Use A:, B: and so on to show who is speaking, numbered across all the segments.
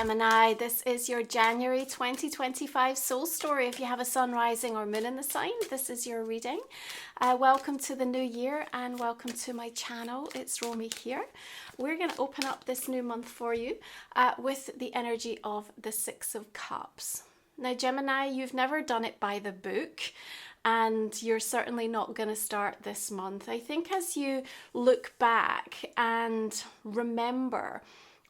A: Gemini, this is your January 2025 soul story. If you have a sun, rising, or moon in the sign, this is your reading. Welcome to the new year and welcome to my channel. It's Romy here. We're going to open up this new month for you with the energy of the Six of Cups. Now, Gemini, you've never done it by the book, and you're certainly not going to start this month. I think as you look back and remember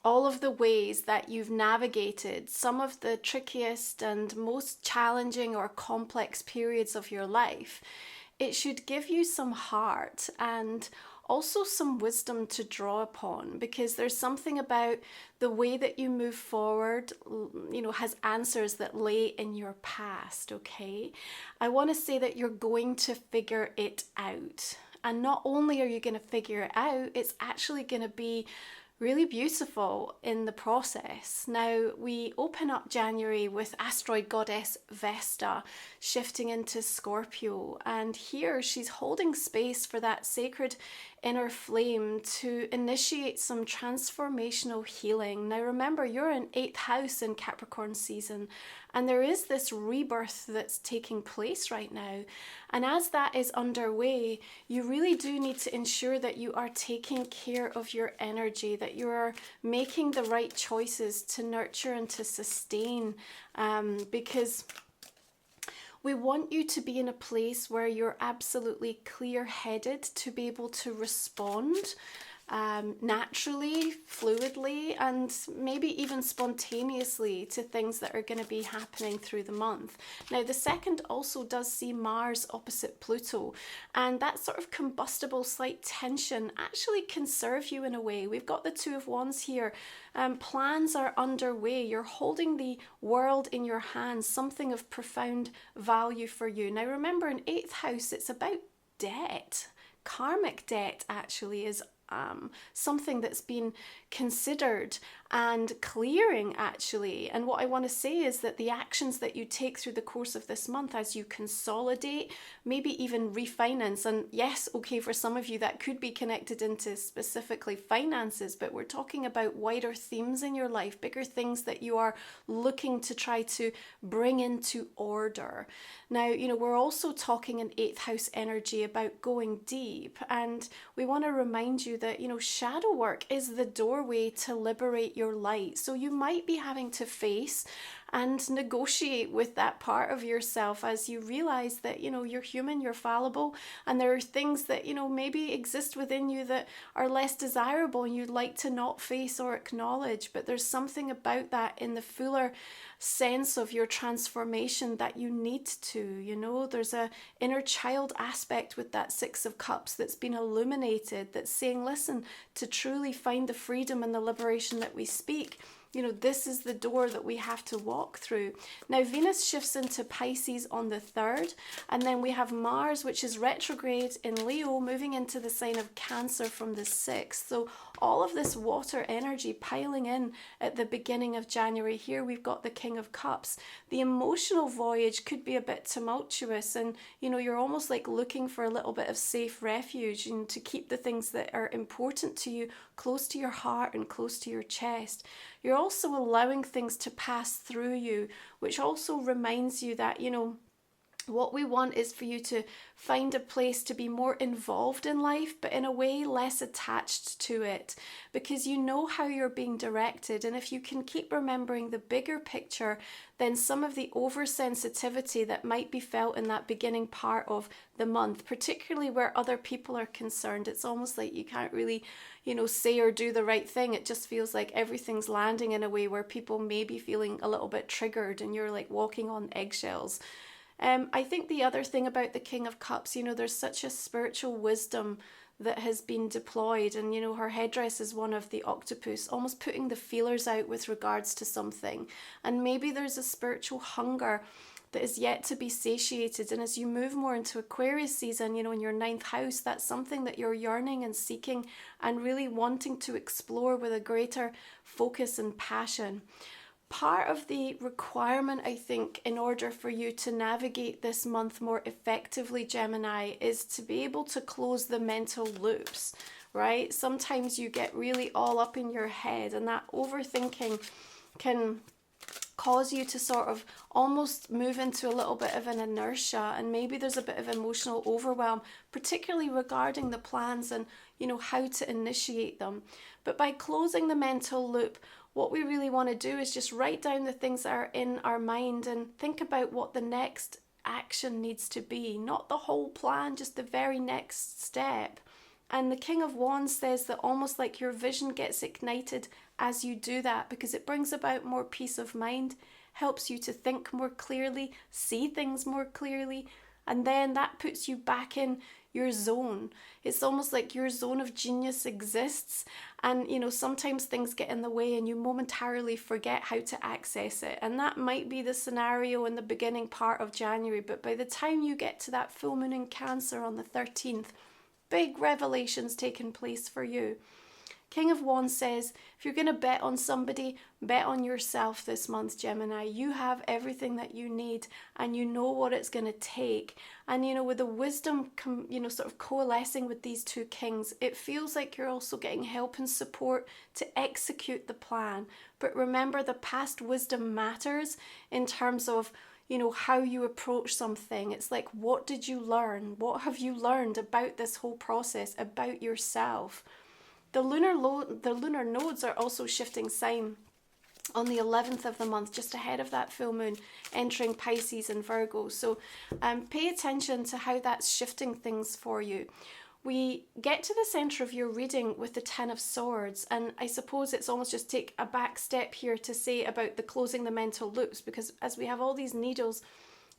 A: all of the ways that you've navigated some of the trickiest and most challenging or complex periods of your life, it should give you some heart and also some wisdom to draw upon, because there's something about the way that you move forward, has answers that lay in your past, okay? I want to say that you're going to figure it out. And not only are you going to figure it out, it's actually going to be really beautiful in the process. Now, we open up January with asteroid goddess Vesta shifting into Scorpio, and here she's holding space for that sacred inner flame to initiate some transformational healing. Now remember, you're in 8th house in Capricorn season, and there is this rebirth that's taking place right now. And as that is underway, you really do need to ensure that you are taking care of your energy, that you are making the right choices to nurture and to sustain, because we want you to be in a place where you're absolutely clear-headed to be able to respond naturally, fluidly, and maybe even spontaneously to things that are going to be happening through the month. Now, the second also does see Mars opposite Pluto, and that sort of combustible slight tension actually can serve you in a way. We've got the Two of Wands here. Plans are underway. You're holding the world in your hands, something of profound value for you. Now, remember, in 8th house, it's about debt. Karmic debt actually is something that's been considered and clearing actually. And what I want to say is that the actions that you take through the course of this month as you consolidate, maybe even refinance, and yes, okay, for some of you that could be connected into specifically finances, but we're talking about wider themes in your life, bigger things that you are looking to try to bring into order. Now, we're also talking in 8th house energy about going deep, and we want to remind you that, shadow work is the doorway to liberate your light. So you might be having to face and negotiate with that part of yourself as you realize that, you're human, you're fallible, and there are things that, maybe exist within you that are less desirable and you'd like to not face or acknowledge. But there's something about that in the fuller sense of your transformation that you need to, there's a inner child aspect with that Six of Cups that's been illuminated, that's saying, listen, to truly find the freedom and the liberation that we speak, this is the door that we have to walk through. Now, Venus shifts into Pisces on the 3rd, and then we have Mars, which is retrograde in Leo, moving into the sign of Cancer from the 6th. So all of this water energy piling in at the beginning of January. Here we've got the King of Cups. The emotional voyage could be a bit tumultuous, and you're almost like looking for a little bit of safe refuge and to keep the things that are important to you close to your heart and close to your chest. You're also allowing things to pass through you, which also reminds you that, what we want is for you to find a place to be more involved in life, but in a way less attached to it, because you know how you're being directed. And if you can keep remembering the bigger picture, then some of the oversensitivity that might be felt in that beginning part of the month, particularly where other people are concerned, it's almost like you can't really, say or do the right thing. It just feels like everything's landing in a way where people may be feeling a little bit triggered and you're like walking on eggshells. I think the other thing about the King of Cups, there's such a spiritual wisdom that has been deployed, and her headdress is one of the octopus, almost putting the feelers out with regards to something. And maybe there's a spiritual hunger that is yet to be satiated, and as you move more into Aquarius season, in your 9th house, that's something that you're yearning and seeking and really wanting to explore with a greater focus and passion. Part of the requirement, I think, in order for you to navigate this month more effectively, Gemini, is to be able to close the mental loops, right? Sometimes you get really all up in your head, and that overthinking can cause you to sort of almost move into a little bit of an inertia, and maybe there's a bit of emotional overwhelm, particularly regarding the plans and, you know, how to initiate them. But by closing the mental loop, what we really want to do is just write down the things that are in our mind and think about what the next action needs to be, not the whole plan, just the very next step. And the King of Wands says that almost like your vision gets ignited as you do that, because it brings about more peace of mind, helps you to think more clearly, see things more clearly, and then that puts you back in your zone. It's almost like your zone of genius exists, and you know, sometimes things get in the way and you momentarily forget how to access it. And that might be the scenario in the beginning part of January, but by the time you get to that full moon in Cancer on the 13th, big revelations taking place for you. King of Wands says, if you're going to bet on somebody, bet on yourself this month, Gemini. You have everything that you need, and you know what it's going to take. And, you know, with the wisdom, you know, sort of coalescing with these two kings, it feels like you're also getting help and support to execute the plan. But remember, the past wisdom matters in terms of, you know, how you approach something. It's like, what did you learn? What have you learned about this whole process, about yourself? The lunar nodes are also shifting sign on the 11th of the month, just ahead of that full moon, entering Pisces and Virgo. So pay attention to how that's shifting things for you. We get to the center of your reading with the Ten of Swords, and I suppose it's almost just take a back step here to say about the closing the mental loops, because as we have all these needles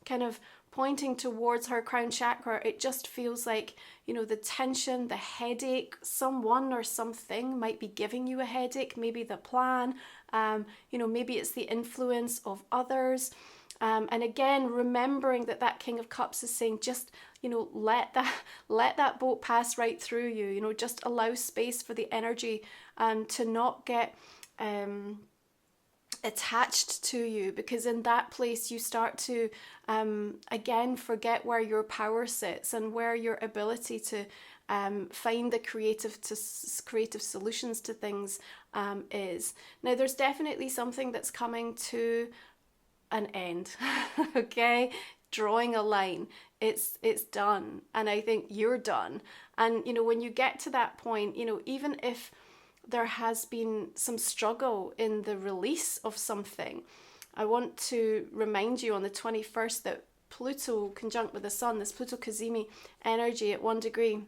A: kind of pointing towards her crown chakra, it just feels like, you know, the tension, the headache, someone or something might be giving you a headache, maybe the plan, you know, maybe it's the influence of others. And again, remembering that that King of Cups is saying, just, you know, let that boat pass right through you, you know, just allow space for the energy to not get attached to you, because in that place you start to again forget where your power sits and where your ability to find the creative solutions to things is. Now there's definitely something that's coming to an end. Okay, drawing a line, it's done, and I think you're done. And you know, when you get to that point, you know, even if there has been some struggle in the release of something, I want to remind you on the 21st that Pluto conjunct with the Sun, this Pluto Cazimi energy at 1 degree,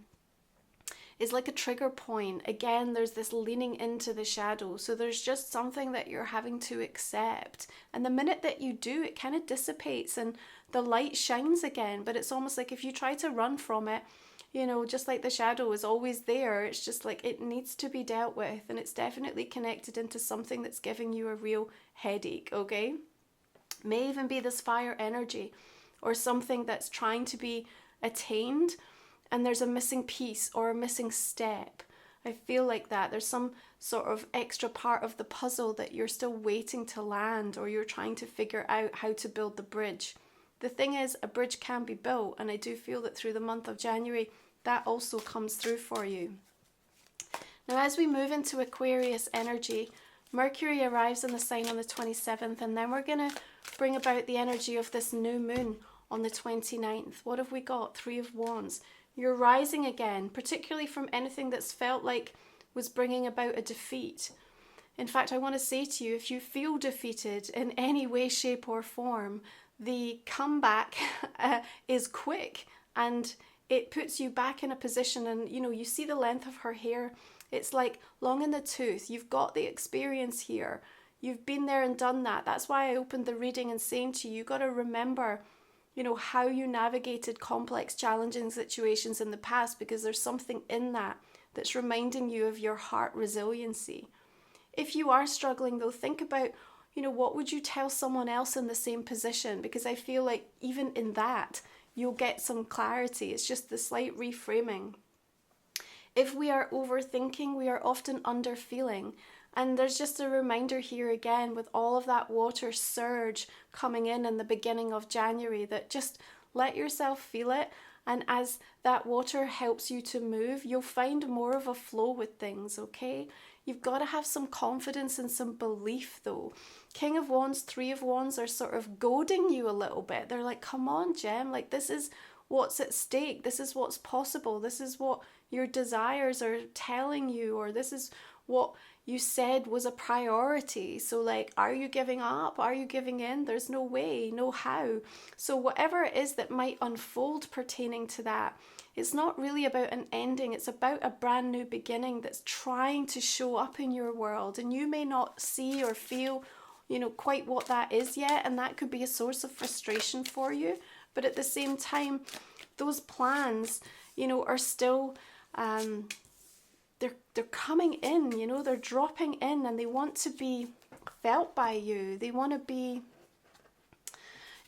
A: is like a trigger point. Again, there's this leaning into the shadow. So there's just something that you're having to accept. And the minute that you do, it kind of dissipates and the light shines again. But it's almost like if you try to run from it, you know, just like the shadow is always there, it's just like it needs to be dealt with, and it's definitely connected into something that's giving you a real headache, okay? May even be this fire energy or something that's trying to be attained and there's a missing piece or a missing step. I feel like that. There's some sort of extra part of the puzzle that you're still waiting to land, or you're trying to figure out how to build the bridge. The thing is, a bridge can be built, and I do feel that through the month of January, that also comes through for you. Now, as we move into Aquarius energy, Mercury arrives in the sign on the 27th, and then we're going to bring about the energy of this new moon on the 29th. What have we got? Three of Wands. You're rising again, particularly from anything that's felt like was bringing about a defeat. In fact, I want to say to you, if you feel defeated in any way, shape or form, the comeback is quick, and it puts you back in a position. And you know, you see the length of her hair, it's like long in the tooth. You've got the experience here, you've been there and done that. That's why I opened the reading and saying to you, you got to remember, you know, how you navigated complex, challenging situations in the past, because there's something in that that's reminding you of your heart resiliency. If you are struggling though, think about, you know, what would you tell someone else in the same position? Because I feel like even in that, you'll get some clarity. It's just the slight reframing. If we are overthinking, we are often underfeeling. And there's just a reminder here again, with all of that water surge coming in the beginning of January, that just let yourself feel it. And as that water helps you to move, you'll find more of a flow with things, okay? You've got to have some confidence and some belief though. King of Wands, Three of Wands are sort of goading you a little bit. They're like, come on, Gem, like this is what's at stake. This is what's possible. This is what your desires are telling you, or this is what you said was a priority. So like, are you giving up? Are you giving in? There's no way, no how. So whatever it is that might unfold pertaining to that, it's not really about an ending. It's about a brand new beginning that's trying to show up in your world. And you may not see or feel, you know, quite what that is yet. And that could be a source of frustration for you. But at the same time, those plans, you know, are still, they're coming in, you know, they're dropping in, and they want to be felt by you. They want to be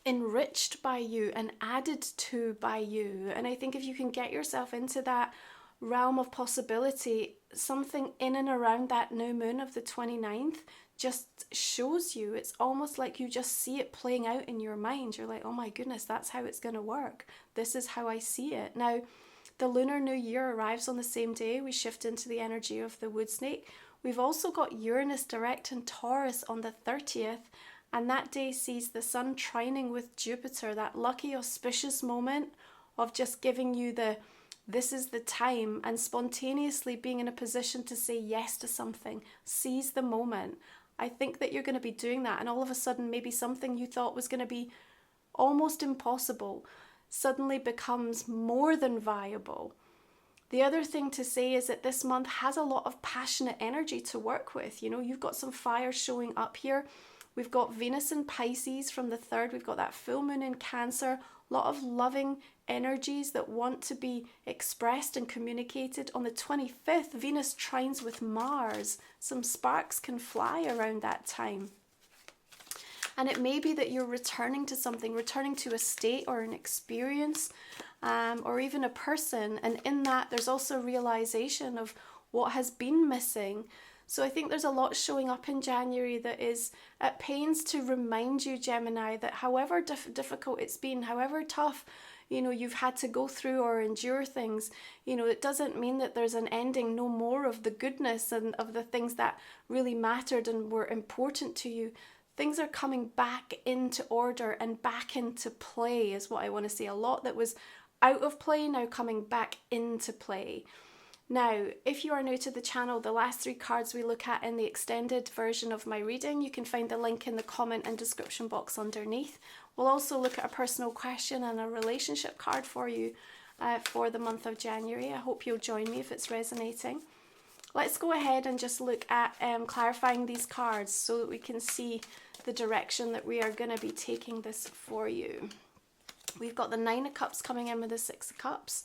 A: enriched by you and added to by you. And I think if you can get yourself into that realm of possibility, something in and around that new moon of the 29th just shows you. It's almost like you just see it playing out in your mind. You're like, oh my goodness, that's how it's going to work. This is how I see it. Now, the Lunar New Year arrives on the same day. We shift into the energy of the wood snake. We've also got Uranus direct in Taurus on the 30th, and that day sees the Sun trining with Jupiter, that lucky auspicious moment of just giving you the, this is the time, and spontaneously being in a position to say yes to something. Seize the moment. I think that you're going to be doing that, and all of a sudden maybe something you thought was going to be almost impossible suddenly becomes more than viable. The other thing to say is that this month has a lot of passionate energy to work with. You know, you've got some fire showing up here. We've got Venus in Pisces from the 3rd. We've got that full moon in Cancer. A lot of loving energies that want to be expressed and communicated. On the 25th, Venus trines with Mars. Some sparks can fly around that time. And it may be that you're returning to something, returning to a state or an experience, or even a person. And in that, there's also realization of what has been missing. So I think there's a lot showing up in January that is at pains to remind you, Gemini, that however difficult it's been, however tough, you know, you've had to go through or endure things, you know, it doesn't mean that there's an ending, no more of the goodness and of the things that really mattered and were important to you. Things are coming back into order and back into play is what I want to say. A lot that was out of play now coming back into play. Now, if you are new to the channel, the last 3 cards we look at in the extended version of my reading, you can find the link in the comment and description box underneath. We'll also look at a personal question and a relationship card for you for the month of January. I hope you'll join me if it's resonating. Let's go ahead and just look at clarifying these cards so that we can see the direction that we are going to be taking this for you. We've got the 9 of Cups coming in with the 6 of Cups.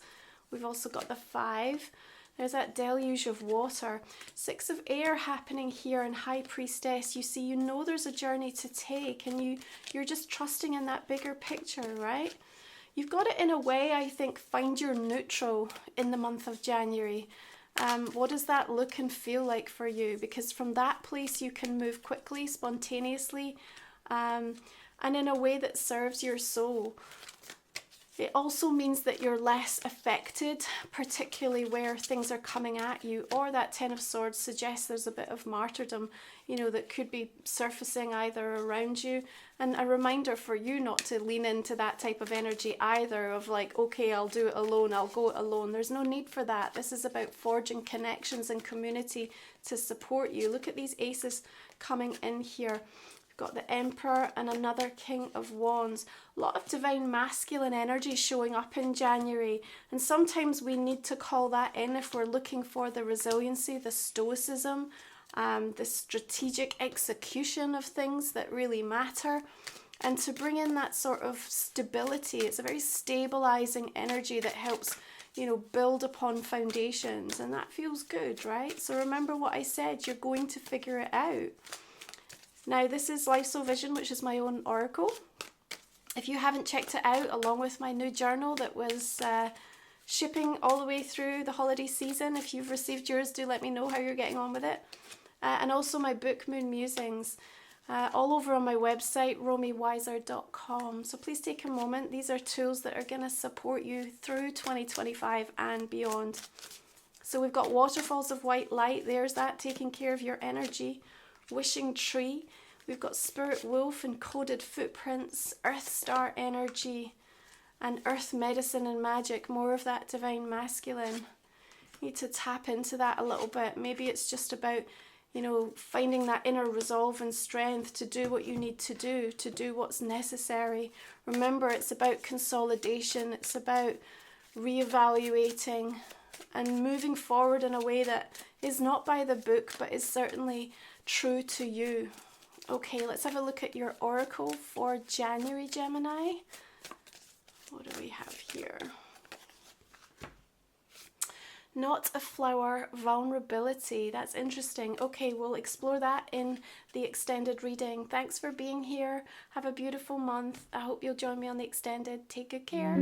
A: We've also got the 5. There's that deluge of water. 6 of Air happening here in High Priestess. You see, you know there's a journey to take, and you're just trusting in that bigger picture, right? You've got it in a way, I think, find your neutral in the month of January. What does that look and feel like for you? Because from that place you can move quickly, spontaneously, and in a way that serves your soul. It also means that you're less affected, particularly where things are coming at you, or that 10 of Swords suggests there's a bit of martyrdom, you know, that could be surfacing either around you. And a reminder for you not to lean into that type of energy either, of like, okay, I'll do it alone, I'll go it alone. There's no need for that. This is about forging connections and community to support you. Look at these aces coming in here. Got the Emperor and another King of Wands. A lot of divine masculine energy showing up in January, and sometimes we need to call that in if we're looking for the resiliency, the stoicism, the strategic execution of things that really matter, and to bring in that sort of stability. It's a very stabilizing energy that helps, you know, build upon foundations, and that feels good, right? So remember what I said, you're going to figure it out. Now, this is Life So Vision, which is my own oracle. If you haven't checked it out, along with my new journal that was shipping all the way through the holiday season, if you've received yours, do let me know how you're getting on with it. And also my book, Moon Musings, all over on my website, romywiser.com. So please take a moment. These are tools that are going to support you through 2025 and beyond. So we've got waterfalls of white light. There's that taking care of your energy. Wishing tree. We've got spirit wolf and coded footprints, earth star energy, and earth medicine and magic. More of that divine masculine. Need to tap into that a little bit. Maybe it's just about, you know, finding that inner resolve and strength to do what you need to do what's necessary. Remember, it's about consolidation. It's about reevaluating and moving forward in a way that is not by the book, but is certainly true to you. Okay, let's have a look at your oracle for January, Gemini. What do we have here? Not a flower, vulnerability. That's interesting. Okay, we'll explore that in the extended reading. Thanks for being here. Have a beautiful month. I hope you'll join me on the extended. Take good care.